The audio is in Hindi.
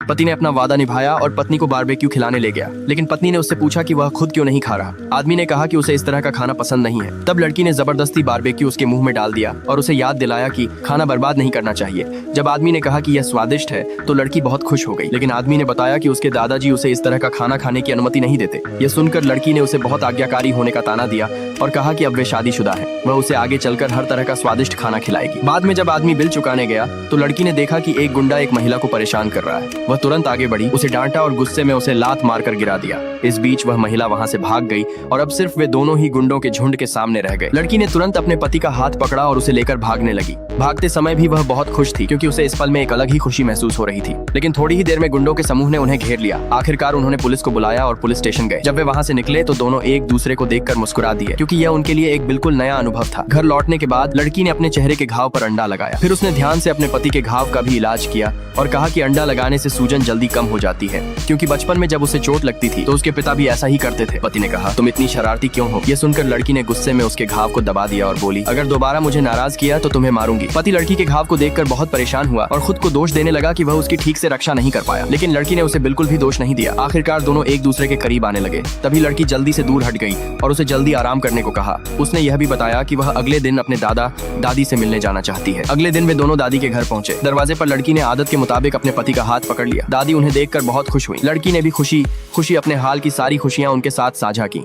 पति ने अपना वादा निभाया और पत्नी को बारबेक्यू खिलाने ले गया, लेकिन पत्नी ने उससे पूछा कि वह खुद क्यों नहीं खा रहा। आदमी ने कहा कि उसे इस तरह का खाना पसंद नहीं है। तब लड़की ने जबरदस्ती बारबेक्यू उसके मुंह में डाल दिया और उसे याद दिलाया कि खाना बर्बाद नहीं करना चाहिए। जब आदमी ने कहा कि यह स्वादिष्ट है तो लड़की बहुत खुश हो गई, लेकिन आदमी ने बताया कि उसके दादाजी उसे इस तरह का खाना खाने की अनुमति नहीं देते। यह सुनकर लड़की ने उसे बहुत आज्ञाकारी होने का ताना दिया और कहा कि अब वे शादीशुदा है, वह उसे आगे चलकर हर तरह का स्वादिष्ट खाना खिलाएगी। बाद में जब आदमी बिल चुकाने गया तो लड़की ने देखा कि एक गुंडा एक महिला को परेशान कर रहा है। वह तुरंत आगे बढ़ी, उसे डांटा और गुस्से में उसे लात मारकर गिरा दिया। इस बीच वह महिला वहां से भाग गई और अब सिर्फ वे दोनों ही गुंडों के झुंड के सामने रह गए। लड़की ने तुरंत अपने पति का हाथ पकड़ा और उसे लेकर भागने लगी। भागते समय भी वह बहुत खुश थी क्योंकि उसे इस पल में एक अलग ही खुशी महसूस हो रही थी। लेकिन थोड़ी ही देर में गुंडों के समूह ने उन्हें घेर लिया। आखिरकार उन्होंने पुलिस को बुलाया और पुलिस स्टेशन गए। जब वे वहां से निकले तो दोनों एक दूसरे को देखकर मुस्कुरा दिए क्योंकि यह उनके लिए एक बिल्कुल नया अनुभव था। घर लौटने के बाद लड़की ने अपने चेहरे के घाव पर अंडा लगाया। फिर उसने ध्यान से अपने पति के घाव का भी इलाज किया और कहा कि अंडा लगाने से सूजन जल्दी कम हो जाती है, क्योंकि बचपन में जब उसे चोट लगती थी तो उसके पिता भी ऐसा ही करते थे। पति ने कहा, तुम इतनी शरारती क्यों हो? ये सुनकर लड़की ने गुस्से में उसके घाव को दबा दिया और बोली, अगर दोबारा मुझे नाराज किया तो तुम्हें मारूंगी। पति लड़की के घाव को देखकर बहुत परेशान हुआ और खुद को दोष देने लगा कि वह उसकी ठीक से रक्षा नहीं कर पाया, लेकिन लड़की ने उसे बिल्कुल भी दोष नहीं दिया। आखिरकार दोनों एक दूसरे के करीब आने लगे। तभी लड़की जल्दी से दूर हट गई और उसे जल्दी आराम करने को कहा। उसने यह भी बताया कि वह अगले दिन अपने दादा दादी से मिलने जाना चाहती है। अगले दिन वे दोनों दादी के घर पहुंचे। दरवाजे पर लड़की ने आदत के मुताबिक अपने पति का हाथ पकड़ लिया। दादी उन्हें देखकर बहुत खुश हुई। लड़की ने भी खुशी खुशी अपने हाल की सारी खुशियां उनके साथ साझा की।